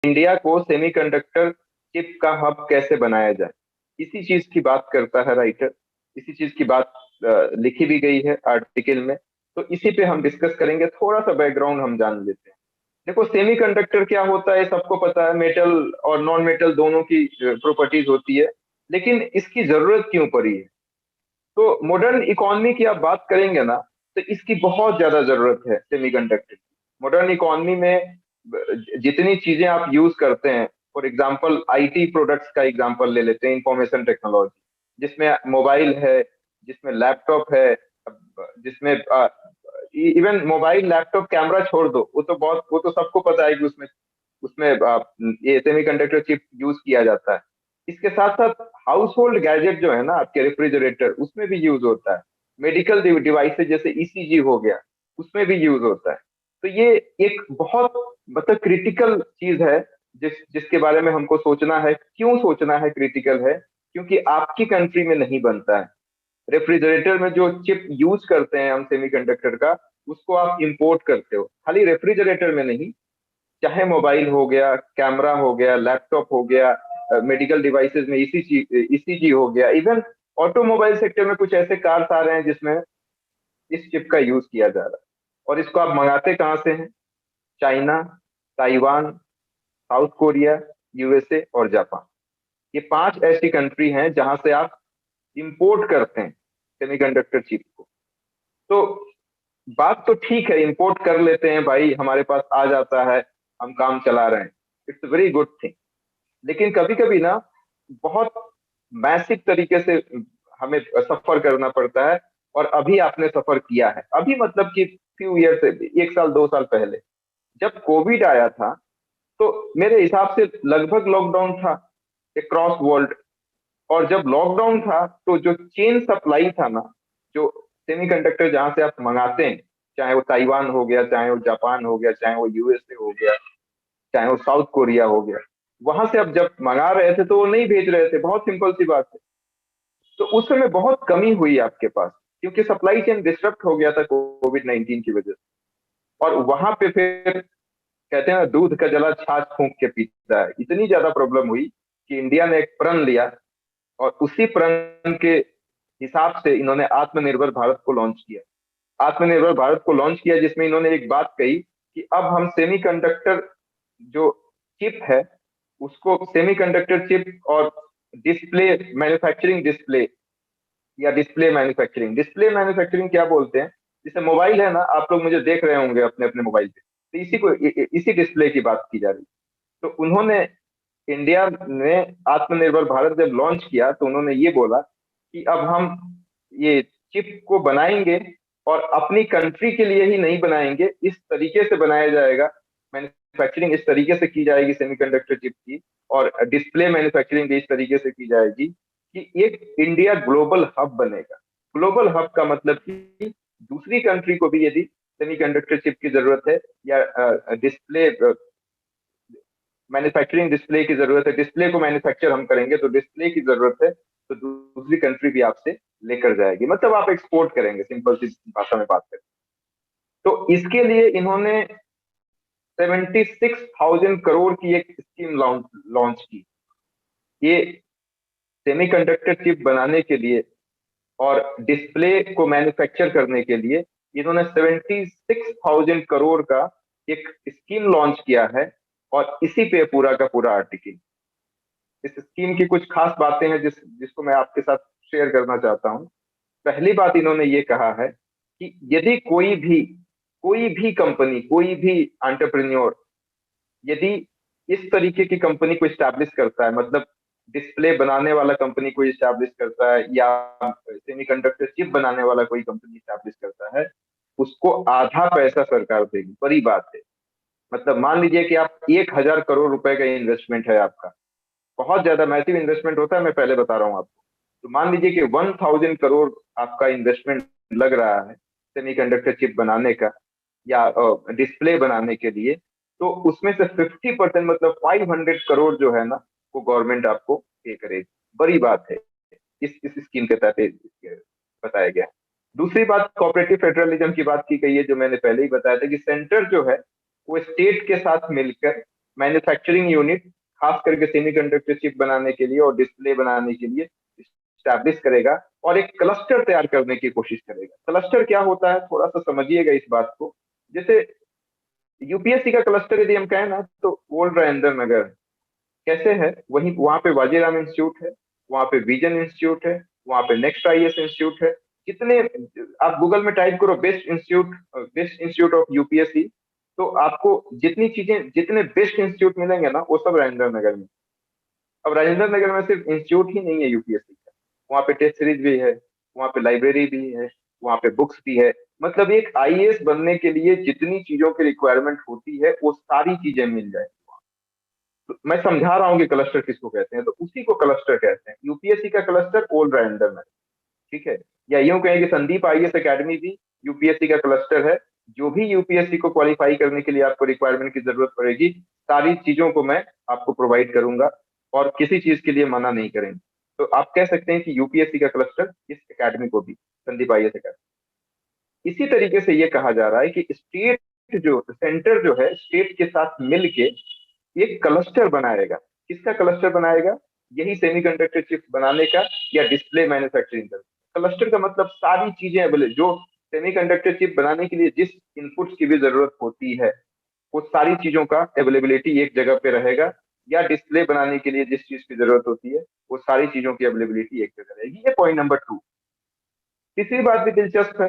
India को semiconductor chip का hub कैसे बनाया जाए, इसी चीज की बात करता है राइटर। इसी चीज की बात लिखी भी गई है आर्टिकल में। तो इसी पे हम डिस्कस करेंगे, थोड़ा सा बैकग्राउंड हम जान लेते हैं। देखो, सेमीकंडक्टर क्या होता है सबको पता है, मेटल और नॉन मेटल दोनों की प्रॉपर्टीज होती है। लेकिन इसकी जरूरत क्यों पड़ी है? तो मॉडर्न इकोनॉमी की आप बात करेंगे ना, तो इसकी बहुत ज्यादा जरूरत है सेमीकंडक्टर की। मॉडर्न इकोनॉमी में जितनी चीजें आप यूज करते हैं, फॉर एग्जांपल आईटी प्रोडक्ट्स का एग्जांपल ले लेते हैं, इंफॉर्मेशन टेक्नोलॉजी, जिसमें मोबाइल है, जिसमें लैपटॉप है, जिसमें इवन मोबाइल लैपटॉप कैमरा छोड़ दो, वो तो सबको पता है कि उसमें उसमें ये सेमीकंडक्टर चिप यूज किया जाता है। इसके साथ साथ हाउस होल्ड गैजेट जो है ना, आपके रेफ्रिजरेटर, उसमें भी यूज होता है। मेडिकल डिवाइसेज जैसे ईसीजी हो गया, उसमें भी यूज होता है। तो ये एक बहुत मतलब क्रिटिकल चीज है, जिसके बारे में हमको सोचना है। क्यों सोचना है क्रिटिकल है? क्योंकि आपकी कंट्री में नहीं बनता है। रेफ्रिजरेटर में जो चिप यूज करते हैं हम सेमीकंडक्टर का, उसको आप इंपोर्ट करते हो। खाली रेफ्रिजरेटर में नहीं, चाहे मोबाइल हो गया, कैमरा हो गया, लैपटॉप हो गया, मेडिकल डिवाइसेस में ईसीजी हो गया, इवन ऑटोमोबाइल सेक्टर में कुछ ऐसे कार्स आ रहे हैं जिसमें इस चिप का यूज किया जा रहा है। और इसको आप मंगाते कहाँ से हैं? China, Taiwan, south Korea, USA और जापान। ये पांच ऐसी कंट्री हैं जहां से आप इंपोर्ट करते हैं सेमीकंडक्टर चिप को। तो बात तो ठीक है, इंपोर्ट कर लेते हैं भाई, हमारे पास आ जाता है, हम काम चला रहे हैं, इट्स वेरी गुड थिंग। लेकिन कभी कभी ना, बहुत मैसिव तरीके से हमें सफर करना पड़ता है। और अभी आपने सफर किया है, अभी मतलब कि फ्यू ईयर से, एक साल दो साल पहले जब कोविड आया था, तो मेरे हिसाब से लगभग लॉकडाउन था अक्रॉस वर्ल्ड। और जब लॉकडाउन था, तो जो चेन सप्लाई था ना, जो सेमीकंडक्टर जहां से आप मंगाते हैं, चाहे वो ताइवान हो गया, चाहे वो जापान हो गया, चाहे वो यूएसए हो गया, चाहे वो साउथ कोरिया हो गया, वहां से आप जब मंगा रहे थे तो वो नहीं भेज रहे थे। बहुत सिंपल सी बात है। तो उस समय बहुत कमी हुई आपके पास, क्योंकि सप्लाई चेन डिस्टर्ब हो गया था कोविड 19 की वजह से। और वहां पे फिर कहते हैं ना, दूध का जला छाछ फूंक के पीता है, इतनी ज्यादा प्रॉब्लम हुई कि इंडिया ने एक प्रण लिया। और उसी प्रण के हिसाब से इन्होंने आत्मनिर्भर भारत को लॉन्च किया। आत्मनिर्भर भारत को लॉन्च किया, जिसमें इन्होंने एक बात कही कि अब हम सेमीकंडक्टर जो चिप है, उसको सेमीकंडक्टर चिप और डिस्प्ले मैन्युफैक्चरिंग, डिस्प्ले या डिस्प्ले मैन्युफैक्चरिंग, डिस्प्ले मैन्युफैक्चरिंग क्या बोलते हैं? जैसे मोबाइल है ना, आप लोग मुझे देख रहे होंगे अपने अपने मोबाइल पे, तो इसी डिस्प्ले की बात की जा रही है। तो उन्होंने, इंडिया ने आत्मनिर्भर भारत जब लॉन्च किया, तो उन्होंने ये बोला कि अब हम ये चिप को बनाएंगे, और अपनी कंट्री के लिए ही नहीं बनाएंगे, इस तरीके से बनाया जाएगा, मैन्युफैक्चरिंग इस तरीके से की जाएगी सेमीकंडक्टर चिप की, और डिस्प्ले मैन्युफैक्चरिंग भी इस तरीके से की जाएगी कि एक इंडिया ग्लोबल हब बनेगा। ग्लोबल हब का मतलब कि दूसरी कंट्री को भी यदि सेमीकंडक्टर चिप की जरूरत है, या डिस्प्ले मैन्युफैक्चरिंग डिस्प्ले की जरूरत है, डिस्प्ले को मैन्युफैक्चर हम करेंगे, तो डिस्प्ले की जरूरत है, तो दूसरी कंट्री भी आपसे लेकर जाएगी। मतलब आप एक्सपोर्ट करेंगे, सिंपल सी भाषा में बात करें। तो इसके लिए इन्होंने 76,000 करोड़ की एक स्कीम लॉन्च लॉन्च की। ये सेमीकंडक्टर चिप बनाने के लिए और डिस्प्ले को मैन्युफैक्चर करने के लिए इन्होंने 76,000 करोड़ का एक स्कीम लॉन्च किया है। और इसी पे पूरा का पूरा आर्टिकल। इस स्कीम की कुछ खास बातें हैं जिसको मैं आपके साथ शेयर करना चाहता हूँ। पहली बात, इन्होंने ये कहा है कि यदि कोई भी कंपनी, कोई भी एंटरप्रेन्योर यदि इस तरीके की कंपनी को स्टैब्लिश करता है, मतलब डिस्प्ले बनाने वाला कंपनी को स्टैब्लिश करता है, या सेमीकंडक्टर चिप बनाने वाला कोई कंपनी स्टैब्लिश करता है, उसको आधा पैसा सरकार देगी। बड़ी बात है। मतलब मान लीजिए कि आप 1,000 करोड़ रुपए का इन्वेस्टमेंट है आपका, बहुत ज्यादा मैसिव इन्वेस्टमेंट होता है, मैं पहले बता रहा हूँ आपको। तो मान लीजिए कि 1,000 करोड़ आपका इन्वेस्टमेंट लग रहा है सेमीकंडक्टर चिप बनाने का, या डिस्प्ले बनाने के लिए। तो उसमें से 50% मतलब 500 करोड़ जो है ना, वो गवर्नमेंट आपको पे करेगी। बड़ी बात है। इस स्कीम के तहत बताया गया है। दूसरी बात, कोऑपरेटिव फेडरलिज्म की बात की गई है, जो मैंने पहले ही बताया था कि सेंटर जो है, वो स्टेट के साथ मिलकर मैन्युफैक्चरिंग यूनिट खास करके सेमीकंडक्टर चिप बनाने के लिए और डिस्प्ले बनाने के लिए स्टैब्लिश करेगा और एक क्लस्टर तैयार करने की कोशिश करेगा। क्लस्टर क्या होता है, थोड़ा सा समझिएगा इस बात को। जैसे यूपीएससी का क्लस्टर यदि हम कहें ना, तो ओल्ड राजेंद्र नगर कैसे है, वहीं वहां पे वाजीराम इंस्टीट्यूट है, वहां पे विजन इंस्टीट्यूट है, वहां पे नेक्स्ट आईएएस इंस्टीट्यूट है। कितने, आप गूगल में टाइप करो बेस्ट इंस्टीट्यूट ऑफ यूपीएससी, तो आपको जितनी चीजें, जितने बेस्ट इंस्टीट्यूट मिलेंगे ना, वो सब राजेंद्र नगर में। अब राजेंद्र नगर में सिर्फ इंस्टीट्यूट ही नहीं है यूपीएससी का, वहाँ पे टेस्ट सीरीज भी है, वहाँ पे लाइब्रेरी भी है, वहाँ पे बुक्स भी है। मतलब एक आईएएस बनने के लिए जितनी चीजों की रिक्वायरमेंट होती है वो सारी चीजें मिल जाए। तो मैं समझा रहा हूँ कि क्लस्टर किसको कहते हैं, तो उसी को क्लस्टर कहते हैं। यूपीएससी का क्लस्टर ओल्ड राजेंद्र नगर, ठीक है। या यूं कहें कि संदीप आईएएस एकेडमी भी यूपीएससी का क्लस्टर है। जो भी यूपीएससी को क्वालिफाई करने के लिए आपको रिक्वायरमेंट की जरूरत पड़ेगी, सारी चीजों को मैं आपको प्रोवाइड करूंगा और किसी चीज के लिए मना नहीं करेंगे। तो आप कह सकते हैं कि यूपीएससी का क्लस्टर इस एकेडमी को भी, संदीप आईएएस एकेडमी। इसी तरीके से ये कहा जा रहा है कि स्टेट जो सेंटर जो है, स्टेट के साथ मिलके एक क्लस्टर बनाएगा। किसका क्लस्टर बनाएगा? यही सेमीकंडक्टर चिप बनाने का या डिस्प्ले मैन्युफैक्चरिंग का। क्लस्टर का मतलब सारी चीजें अवेलेबल, जो सेमीकंडक्टर चिप बनाने के लिए जिस इनपुट्स की भी जरूरत होती है, वो सारी चीजों का अवेलेबिलिटी एक जगह पे रहेगा। या डिस्प्ले बनाने के लिए जिस चीज की जरूरत होती है, वो सारी चीजों की अवेलेबिलिटी एक जगह रहेगी। ये पॉइंट नंबर 2। तीसरी बात भी दिलचस्प है।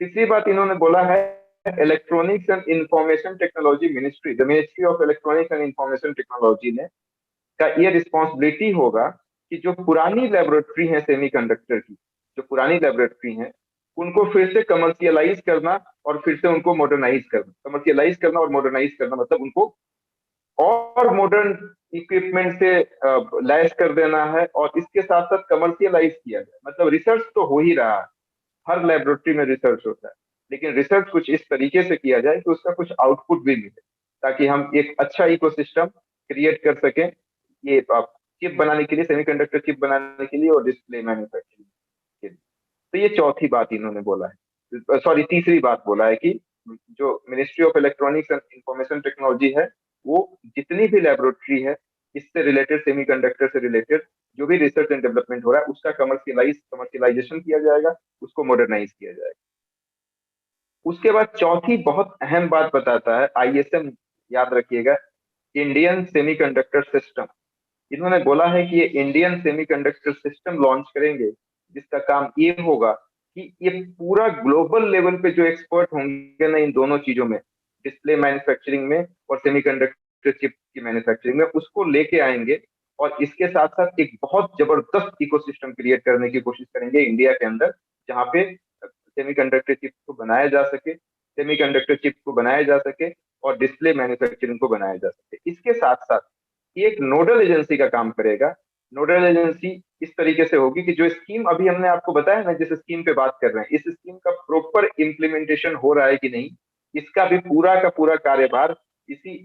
तीसरी बात इन्होंने बोला है, electronics and information technology ministry, the ministry of electronics and information technology ने का ये रिस्पॉन्सिबिलिटी होगा कि जो पुरानी लेबोरेटरी है सेमीकंडक्टर की, जो पुरानी लेबोरेटरी है, उनको फिर से कमर्शियलाइज करना और फिर से उनको मॉडर्नाइज करना। कमर्शियलाइज करना और मॉडर्नाइज करना मतलब उनको और मॉडर्न इक्विपमेंट से लैस कर देना है और इसके साथ साथ कमर्शियलाइज किया जाए। मतलब रिसर्च तो हो ही रहा है, हर लेबोरेटरी में रिसर्च होता है, लेकिन रिसर्च कुछ इस तरीके से किया जाए कि उसका कुछ आउटपुट भी मिले, ताकि हम एक अच्छा इकोसिस्टम क्रिएट कर सकें ये चिप बनाने के लिए, सेमीकंडक्टर चिप बनाने के लिए और डिस्प्ले मैन्युफैक्चरिंग के लिए। तो ये चौथी बात इन्होंने बोला है, सॉरी तीसरी बात बोला है कि जो ministry of electronics and information technology है, वो जितनी भी लेबोरेटरी है इससे रिलेटेड, सेमीकंडक्टर से रिलेटेड जो भी रिसर्च एंड डेवलपमेंट हो रहा है, उसका कमर्शियलाइजेशन किया जाएगा, उसको मॉडर्नाइज किया जाएगा। उसके बाद चौथी बहुत अहम बात बताता है आईएसएम, याद रखिएगा, इंडियन सेमीकंडक्टर सिस्टम। इन्होंने बोला है कि ये इंडियन सेमीकंडक्टर सिस्टम लॉन्च करेंगे, जिसका काम ये होगा कि ये पूरा ग्लोबल लेवल पे जो एक्सपर्ट होंगे ना इन दोनों चीजों में, डिस्प्ले मैन्युफैक्चरिंग में और सेमीकंडक्टर चिप की मैन्युफैक्चरिंग में, उसको लेके आएंगे और इसके साथ साथ एक बहुत जबरदस्त इकोसिस्टम क्रिएट करने की कोशिश करेंगे इंडिया के अंदर, जहाँ पे सेमीकंडक्टर चिप को बनाया जा सके, सेमीकंडक्टर चिप को बनाया जा सके और डिस्प्ले मैन्युफैक्चरिंग को बनाया जा सके। इसके साथ साथ ये एक नोडल एजेंसी का काम करेगा। नोडल एजेंसी इस तरीके से होगी कि जो स्कीम अभी हमने आपको बताया ना, जिस स्कीम पे बात कर रहे हैं, इस स्कीम का प्रॉपर इम्प्लीमेंटेशन हो रहा है कि नहीं, इसका भी पूरा का पूरा कार्यभार इसी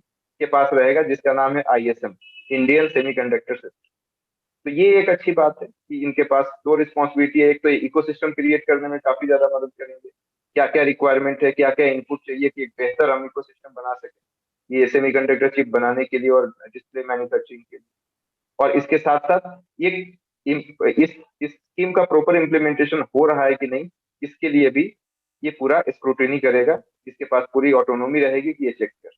के पास रहेगा, जिसका नाम है आईएसएम, इंडियन सेमीकंडक्टर सिस्टम। तो ये एक अच्छी बात है कि इनके पास दो रिस्पॉन्सिबिलिटी है। एक तो इकोसिस्टम क्रिएट करने में काफी ज्यादा मदद करेंगे, क्या क्या रिक्वायरमेंट है, क्या क्या इनपुट चाहिए कि एक बेहतर हम इकोसिस्टम बना सके ये सेमीकंडक्टर चिप बनाने के लिए और डिस्प्ले मैन्युफैक्चरिंग के लिए। और इसके साथ साथ ये इस स्कीम का प्रॉपर इम्प्लीमेंटेशन हो रहा है कि नहीं, इसके लिए भी ये पूरा स्क्रूटिनी करेगा, इसके पास पूरी ऑटोनोमी रहेगी कि ये चेक कर।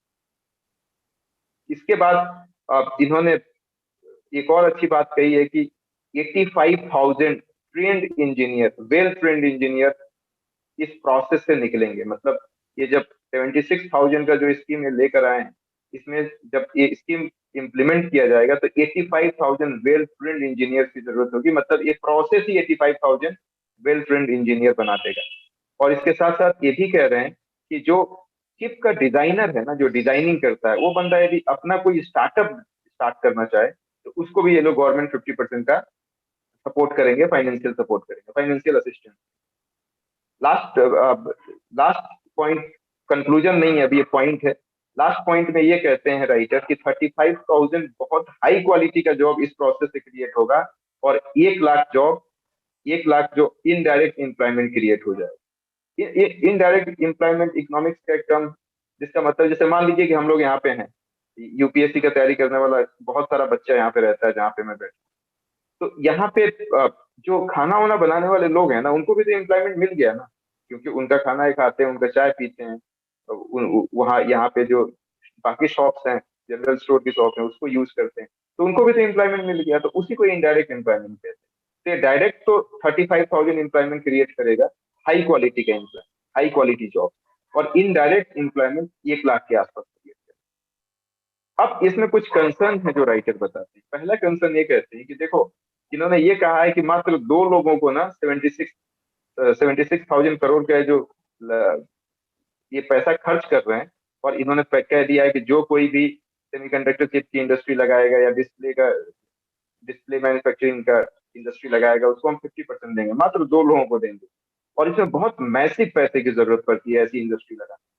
इसके बाद इन्होंने एक और अच्छी बात कही है कि 85,000 trend engineer, well trained engineer इस प्रोसेस से निकलेंगे। मतलब ये जब 76,000 का जो स्कीम ये लेकर आए हैं, इसमें जब ये स्कीम इम्प्लीमेंट किया जाएगा तो 85,000 वेल ट्रेंड इंजीनियर की जरूरत होगी। मतलब ये प्रोसेस ही 85,000 वेल ट्रेंड इंजीनियर बना देगा। और इसके साथ साथ ये भी कह रहे हैं कि जो चिप का डिजाइनर है ना, जो डिजाइनिंग करता है, वो बंदा यदि अपना कोई स्टार्टअप स्टार्ट करना चाहे, तो उसको भी ये लोग गवर्नमेंट 50% का सपोर्ट करेंगे, फाइनेंशियल सपोर्ट करेंगे, financial assistance. Last last point conclusion नहीं है, अभी ये पॉइंट है। लास्ट पॉइंट में ये कहते हैं राइटर कि 35,000 बहुत हाई क्वालिटी का जॉब इस प्रोसेस से क्रिएट होगा और 1 लाख जॉब, 1 लाख जो इनडायरेक्ट एम्प्लॉयमेंट क्रिएट हो जाए। इनडायरेक्ट एम्प्लॉयमेंट इकोनॉमिक्स का एक टर्म, जिसका मतलब जैसे मान लीजिए कि हम लोग यहाँ पे हैं, यूपीएससी का तैयारी करने वाला बहुत सारा बच्चा यहाँ पे रहता है जहाँ पे मैं बैठा। तो यहाँ पे जो खाना वाना बनाने वाले लोग हैं ना, उनको भी तो एम्प्लॉयमेंट मिल गया ना, क्योंकि उनका खाना ही खाते हैं, उनका चाय पीते हैं। तो वहाँ यहाँ पे जो बाकी शॉप्स हैं, जनरल स्टोर की शॉप है, उसको यूज करते हैं, तो उनको भी तो एम्प्लॉयमेंट मिल गया, तो उसी को इनडायरेक्ट एम्प्लॉयमेंट कहते हैं। तो डायरेक्ट तो 35,000 एम्प्लॉयमेंट क्रिएट करेगा, हाई क्वालिटी का एम्प्लॉय, हाई क्वालिटी जॉब। और इनडायरेक्ट एम्प्लॉयमेंट 1 लाख के आसपास क्रिएट। अब इसमें कुछ कंसर्न है जो राइटर बताते हैं। पहला कंसर्न ये कहते हैं कि देखो, इन्होंने ये कहा है कि मात्र 2 लोगों को ना 76,000 करोड़ का जो ल- ये पैसा खर्च कर रहे हैं, और इन्होंने कह दिया है कि जो कोई भी सेमीकंडक्टर चिप की इंडस्ट्री लगाएगा या डिस्प्ले मैन्युफैक्चरिंग का इंडस्ट्री लगाएगा, उसको हम 50% देंगे, मात्र 2 लोगों को देंगे। और इसमें बहुत मैसिव पैसे की जरूरत पड़ती है ऐसी इंडस्ट्री लगाने।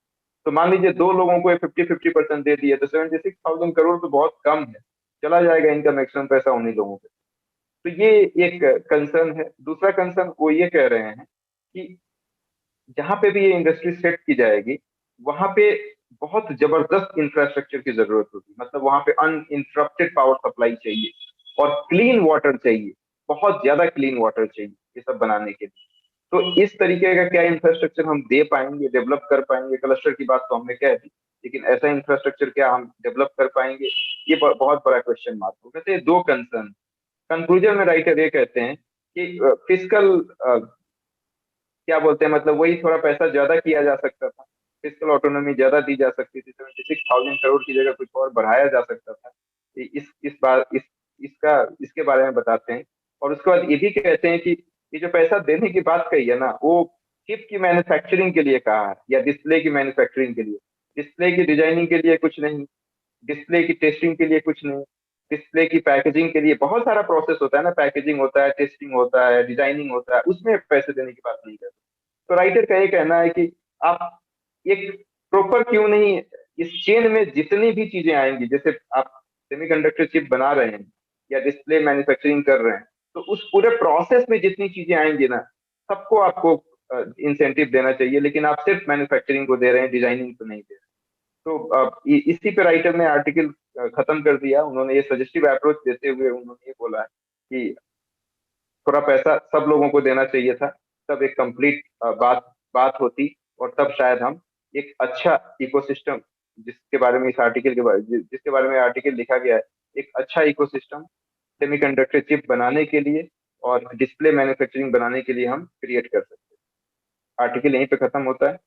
तो मान लीजिए 2 लोगों को 50-50% दे दिए, तो 76,000 करोड़ तो बहुत कम है, चला जाएगा इनका मैक्सिमम पैसा उन्हीं लोगों पे। तो ये एक कंसर्न है। दूसरा कंसर्न वो ये कह रहे हैं कि जहां पे भी ये इंडस्ट्री सेट की जाएगी, वहां पे बहुत जबरदस्त इंफ्रास्ट्रक्चर की जरूरत होगी। मतलब वहां पे अनइंटरप्टेड पावर सप्लाई चाहिए, और क्लीन वाटर चाहिए, बहुत ज्यादा क्लीन वाटर चाहिए ये सब बनाने के लिए। तो इस तरीके का क्या इंफ्रास्ट्रक्चर हम दे पाएंगे, डेवलप कर पाएंगे? क्लस्टर की बात तो हमने कह दी, लेकिन ऐसा इंफ्रास्ट्रक्चर क्या हम डेवलप कर पाएंगे? ये बहुत बड़ा क्वेश्चन मार्क हो। कहते हैं दो कंसर्न। कंक्लूजन में राइटर ये कहते हैं कि फिजिकल, क्या बोलते हैं, मतलब वही थोड़ा पैसा ज्यादा किया जा सकता था, फिजिकल ऑटोनॉमी ज्यादा दी जा सकती थी, 76,000 करोड़ की जगह कुछ और बढ़ाया जा सकता था। इस बार इसका इसके बारे में बताते हैं। और उसके बाद ये भी कहते हैं कि ये जो पैसा देने की बात कही है ना, वो चिप की मैन्युफैक्चरिंग के लिए कहा है या डिस्प्ले की मैन्युफैक्चरिंग के लिए? डिस्प्ले की डिजाइनिंग के लिए कुछ नहीं, डिस्प्ले की टेस्टिंग के लिए कुछ नहीं, डिस्प्ले की पैकेजिंग के लिए बहुत सारा प्रोसेस होता है ना, पैकेजिंग होता है, टेस्टिंग होता है, डिजाइनिंग होता है, उसमें पैसे देने की बात नहीं करते। तो राइटर का ये कहना है कि आप एक प्रॉपर क्यों नहीं, इस चेन में जितनी भी चीजें आएंगी, जैसे आप सेमीकंडक्टर चिप बना रहे हैं या डिस्प्ले मैन्युफैक्चरिंग कर रहे हैं, तो उस पूरे प्रोसेस में जितनी चीजें आएंगी ना, सबको आपको इंसेंटिव देना चाहिए। लेकिन आप सिर्फ मैन्युफैक्चरिंग को दे रहे हैं, डिजाइनिंग को नहीं दे रहे। तो इसी पे राइटर ने आर्टिकल खत्म कर दिया। उन्होंने ये सजेस्टिव अप्रोच देते हुए उन्होंने ये बोला है कि थोड़ा पैसा सब लोगों को देना चाहिए था, तब एक कंप्लीट बात बात होती, और तब शायद हम एक अच्छा इकोसिस्टम, जिसके बारे में इस आर्टिकल के बारे जिसके बारे में आर्टिकल लिखा गया है, एक अच्छा इकोसिस्टम सेमीकंडक्टर चिप बनाने के लिए और डिस्प्ले मैन्युफैक्चरिंग बनाने के लिए हम क्रिएट कर सकते हैं। आर्टिकल यहीं पे खत्म होता है।